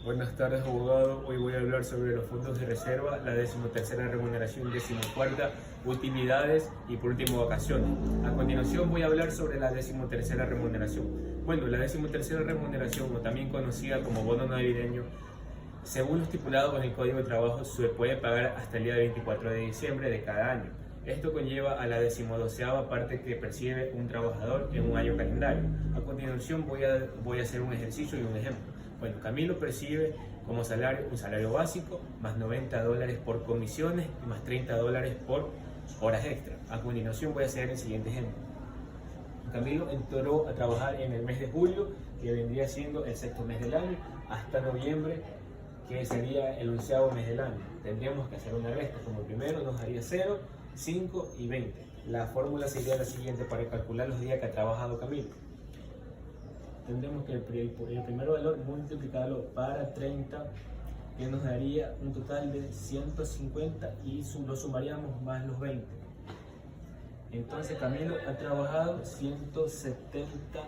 Buenas tardes, abogado. Hoy voy a hablar sobre los fondos de reserva, la 13ª remuneración, 14ª utilidades y por último vacaciones. A continuación voy a hablar sobre la 13ª remuneración. Bueno, la 13ª remuneración, o también conocida como bono navideño, según lo estipulado en el Código de Trabajo, se puede pagar hasta el día 24 de diciembre de cada año. Esto conlleva a la 12ª parte que percibe un trabajador en un año calendario. A continuación voy a hacer un ejercicio y un ejemplo. Bueno, Camilo percibe como salario un salario básico más $90 por comisiones y más $30 por horas extra. A continuación voy a hacer el siguiente ejemplo. Camilo entró a trabajar en el mes de julio, que vendría siendo el 6º mes del año, hasta noviembre, que sería el 11º mes del año. Tendríamos que hacer una resta, como primero nos daría 0, 5 y 20. La fórmula sería la siguiente para calcular los días que ha trabajado Camilo. Tendremos que el primer valor multiplicarlo para 30, que nos daría un total de 150 y lo sumaríamos más los 20. Entonces Camilo ha trabajado 170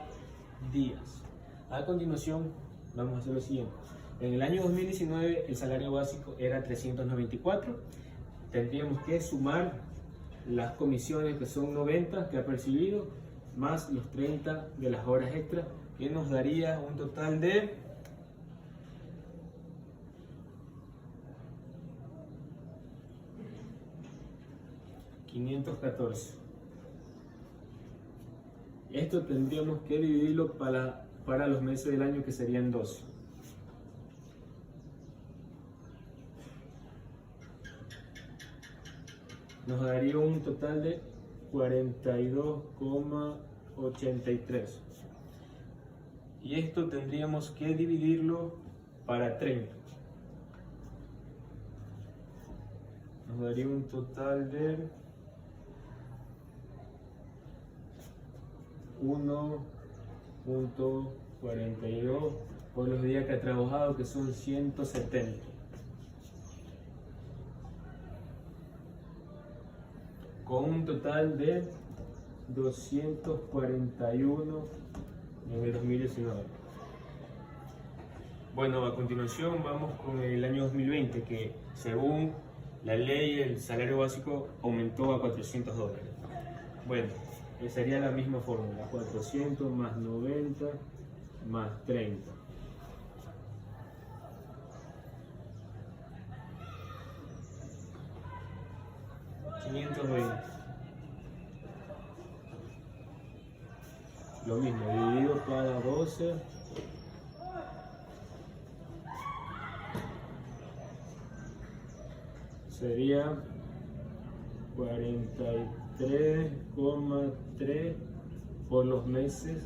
días. A continuación vamos a hacer lo siguiente. En el año 2019 el salario básico era 394. Tendríamos que sumar las comisiones, que son 90 que ha percibido, más los 30 de las horas extras, que nos daría un total de 514. Esto tendríamos que dividirlo para los meses del año, que serían 12. Nos daría un total de 42,83. Y esto tendríamos que dividirlo para 30. Nos daría un total de 1,42 por los días que ha trabajado, que son 170. Con un total de 241 en el 2019. Bueno, a continuación vamos con el año 2020, que según la ley el salario básico aumentó a $400. Bueno, sería la misma fórmula: 400 más 90 más 30. $520. Lo mismo, dividido para 12. Sería 43,3 por los meses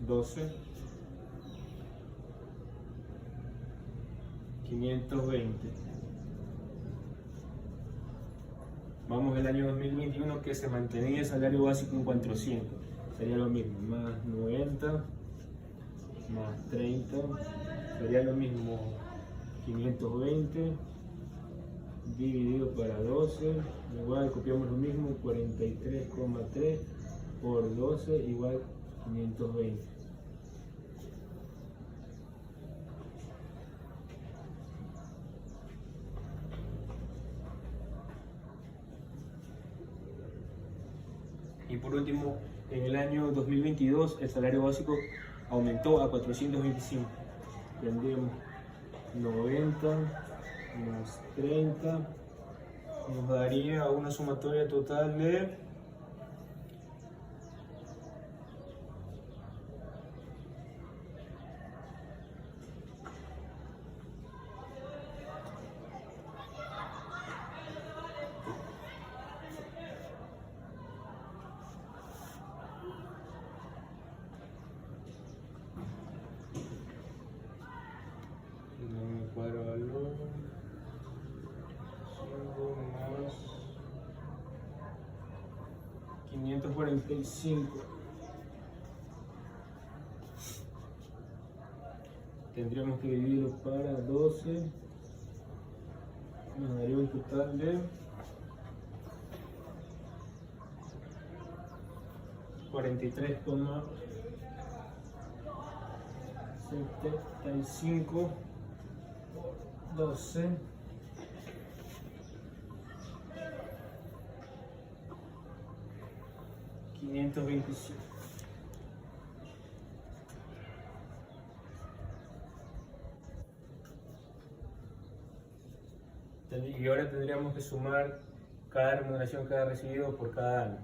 12. 520. Vamos al año 2021, que se mantenía el salario básico en 400. Sería lo mismo, más 90, más 30, sería lo mismo, 520, dividido para 12, igual copiamos lo mismo, 43,3 por 12, igual 520. Y por último, en el año 2022 el salario básico aumentó a 425. Tendríamos 90 más 30, nos daría una sumatoria total de 545. Tendríamos que dividirlo para 12, nos daría un total de 43,75 12, 525. Y ahora tendríamos que sumar cada remuneración que ha recibido por cada año.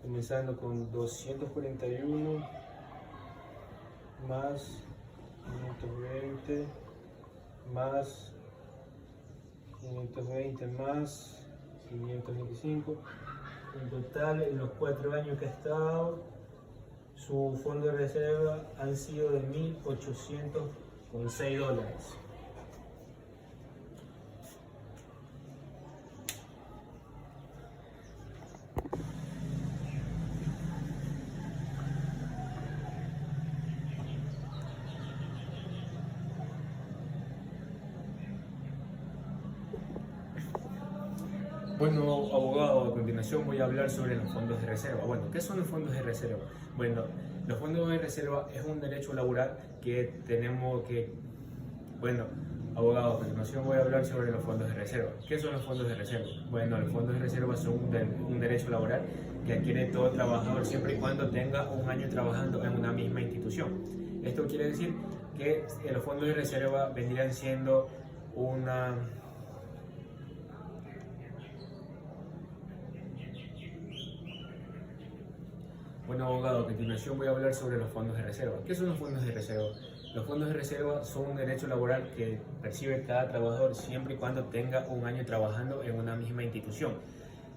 Comenzando con 241 más 520 más 520 más 525. En total, en los 4 años que ha estado, su fondo de reserva han sido de $1.806. Bueno, abogado, a continuación voy a hablar sobre los fondos de reserva. Bueno, ¿qué son los fondos de reserva? Bueno, los fondos de reserva es un derecho laboral que tenemos que... Bueno, abogado, a continuación voy a hablar sobre los fondos de reserva. ¿Qué son los fondos de reserva? Bueno, los fondos de reserva son un derecho laboral que adquiere todo trabajador siempre y cuando tenga un año trabajando en una misma institución. Esto quiere decir que los fondos de reserva vendrían siendo una... Bueno, abogado, a continuación voy a hablar sobre los fondos de reserva. ¿Qué son los fondos de reserva? Los fondos de reserva son un derecho laboral que percibe cada trabajador siempre y cuando tenga un año trabajando en una misma institución.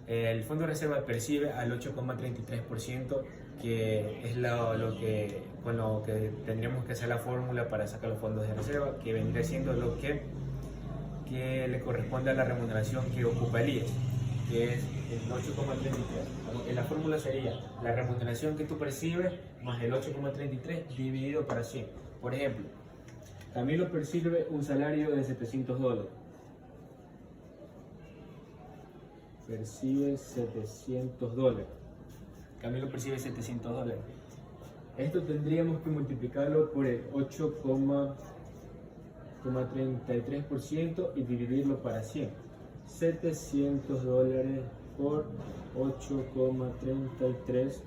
El fondo de reserva percibe al 8,33%, que es con lo que tendríamos que hacer la fórmula para sacar los fondos de reserva, que vendría siendo lo que le corresponde a la remuneración que ocupa el IES, que es el 8,33. La fórmula sería la remuneración que tú percibes más el 8,33 dividido para 100. Por ejemplo, Camilo percibe un salario de $700. Percibe $700. Camilo percibe $700. Esto tendríamos que multiplicarlo por el 8,33% y dividirlo para 100. $700 por 8,33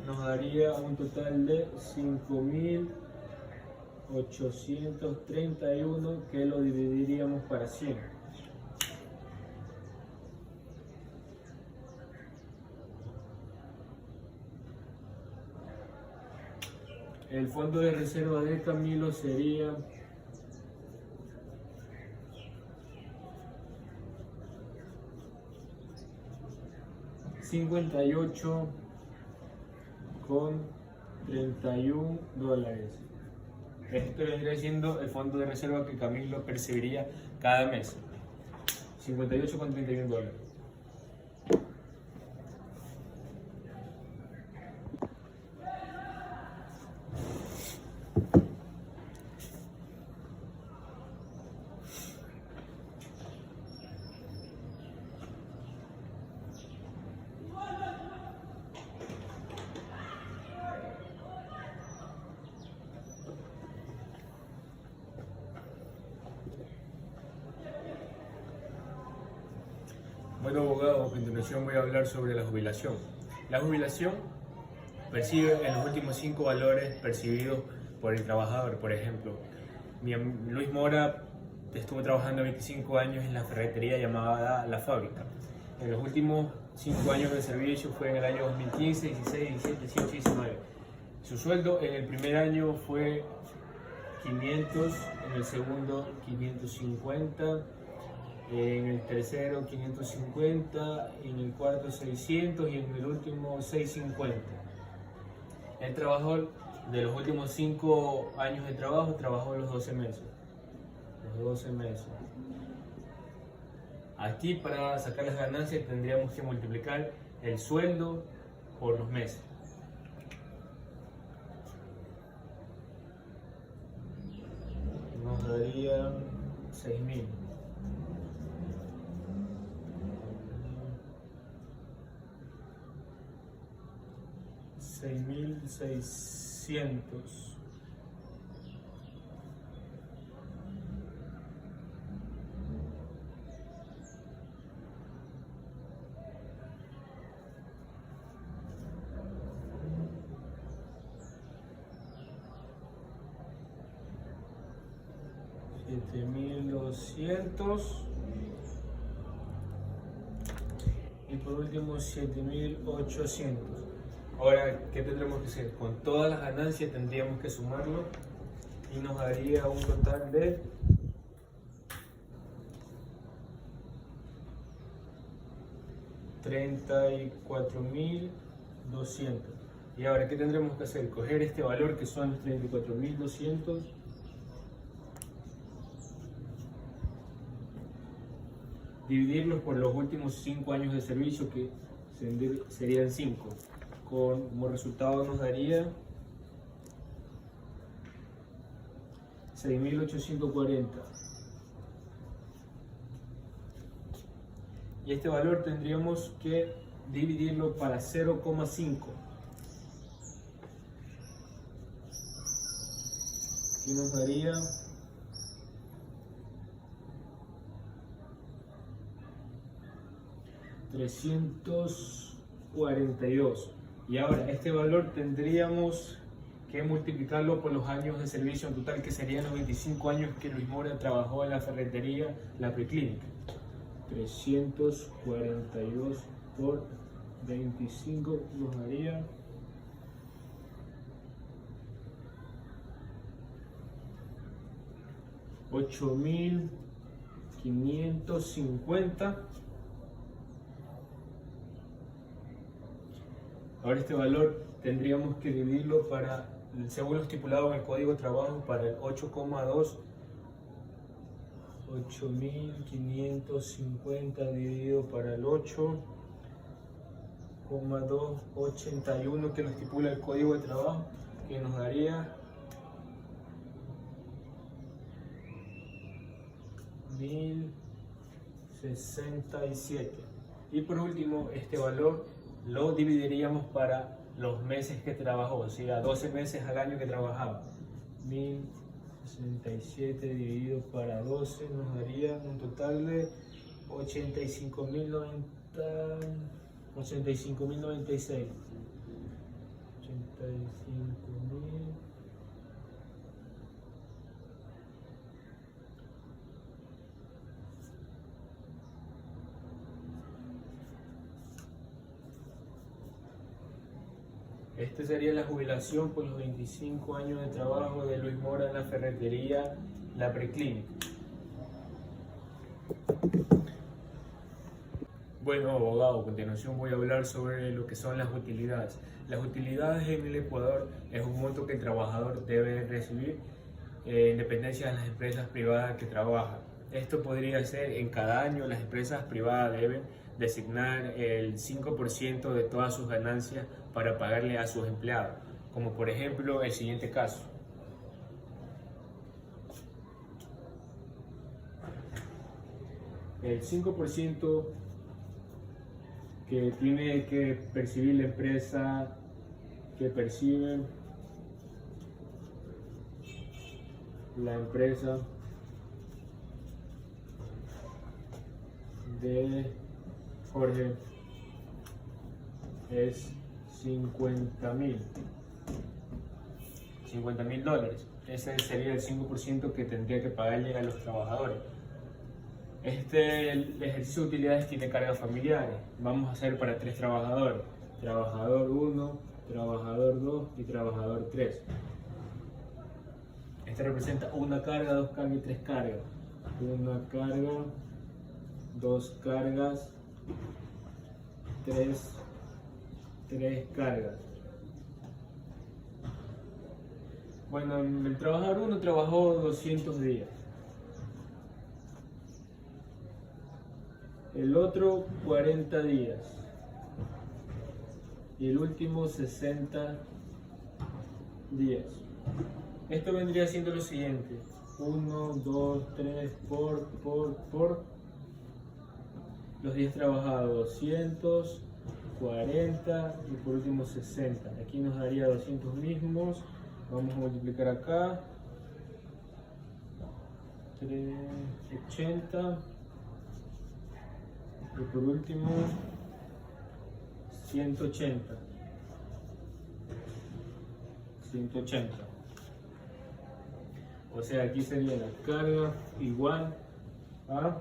nos daría un total de 5.831, que lo dividiríamos para 100. El fondo de reserva de Camilo sería $58,31. Esto vendría siendo el fondo de reserva que Camilo percibiría cada mes. $58,31. Bueno, abogado, a continuación voy a hablar sobre la jubilación. La jubilación percibe en los últimos 5 valores percibidos por el trabajador. Por ejemplo, Luis Mora estuvo trabajando 25 años en la ferretería llamada La Fábrica. En los últimos 5 años de servicio fue en el año 2015, 16, 17, 18 y 19. Su sueldo en el primer año fue 500, en el segundo 550, en el tercero 550, en el cuarto 600 y en el último 650. El trabajador de los últimos 5 años de trabajo trabajó los 12 meses. Los 12 meses. Aquí, para sacar las ganancias, tendríamos que multiplicar el sueldo por los meses. Nos daría 6.000. 6.600. $7.200 y por último $7.800. Ahora, ¿qué tendremos que hacer? Con todas las ganancias tendríamos que sumarlo y nos daría un total de $34.200. Y ahora, ¿qué tendremos que hacer? Coger este valor que son los 34.200 dividirlos por los últimos 5 años de servicio, que serían 5. Como resultado nos daría 6.840. Y este valor tendríamos que dividirlo para 0,5. Que nos daría 342. Y ahora este valor tendríamos que multiplicarlo por los años de servicio en total, que serían los 25 años que Luis Mora trabajó en la ferretería La Preclínica. 342 por 25 nos daría 8.550. Ahora este valor tendríamos que dividirlo para, según lo estipulado en el Código de Trabajo, para el 8,2. 8.550 dividido para el 8,281 que lo estipula el Código de Trabajo, que nos daría 1.067. Y por último, este valor lo dividiríamos para los meses que trabajó, o sea, 12 meses al año que trabajaba. 1.067 dividido para 12 nos daría un total de 85.096. 85.000. Esta sería la jubilación por los 25 años de trabajo de Luis Mora en la ferretería La Preclínica. Bueno, abogado, a continuación voy a hablar sobre lo que son las utilidades. Las utilidades en el Ecuador es un monto que el trabajador debe recibir en dependencia de las empresas privadas que trabaja. Esto podría ser en cada año. Las empresas privadas deben designar el 5% de todas sus ganancias para pagarle a sus empleados, como por ejemplo el siguiente caso. El 5% que tiene que percibir la empresa, que percibe la empresa de Jorge es $50.000 dólares. Ese sería el 5% que tendría que pagarle a los trabajadores. El ejercicio de utilidades tiene cargas familiares. Vamos a hacer para 3 trabajadores: trabajador 1, trabajador 2 y trabajador 3. Este representa una carga, 2 cargas y 3 cargas. Una carga, 2 cargas, 3 cargas. Bueno, el trabajador 1 trabajó 200 días. El otro 40 días. Y el último 60 días. Esto vendría siendo lo siguiente: 1, 2, 3 por los días trabajados, 200 40 y por último 60. Aquí nos daría 200 mismos. Vamos a multiplicar acá. 380 y por último 180. O sea, aquí sería la carga igual a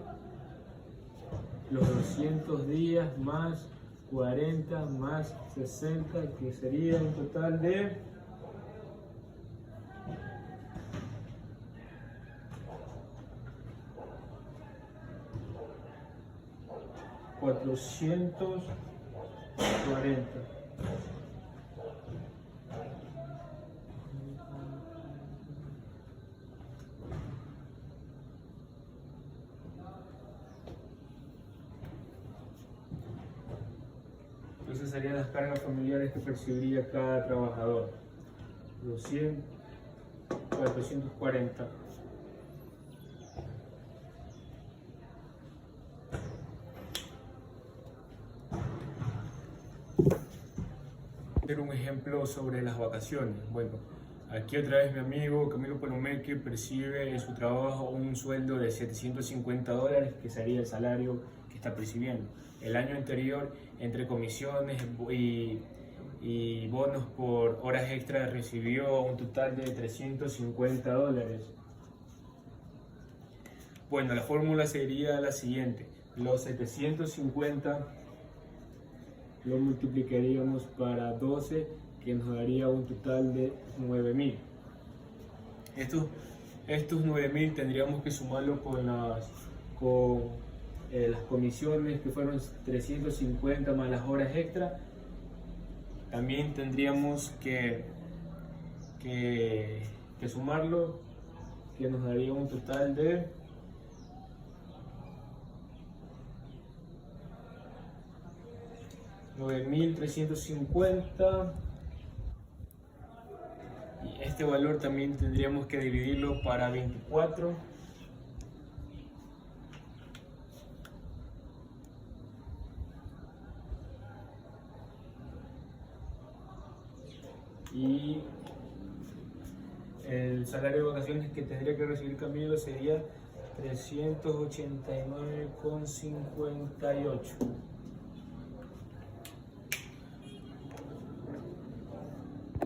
los 200 días más 40 más 60, que sería un total de 440. Entonces serían las cargas familiares que percibiría cada trabajador. 440. Dar un ejemplo sobre las vacaciones. Bueno, aquí otra vez mi amigo Camilo Palomeque percibe en su trabajo un sueldo de $750, que sería el salario que está percibiendo. El año anterior, entre comisiones y bonos por horas extras, recibió un total de $350. Bueno, la fórmula sería la siguiente: los 750 lo multiplicaríamos para 12, que nos daría un total de 9.000. Estos 9.000 tendríamos que sumarlo con las comisiones, que fueron 350 más las horas extra. También tendríamos que sumarlo, que nos daría un total de 9.350, y este valor también tendríamos que dividirlo para 24, y el salario de vacaciones que tendría que recibir Camilo sería 389,58.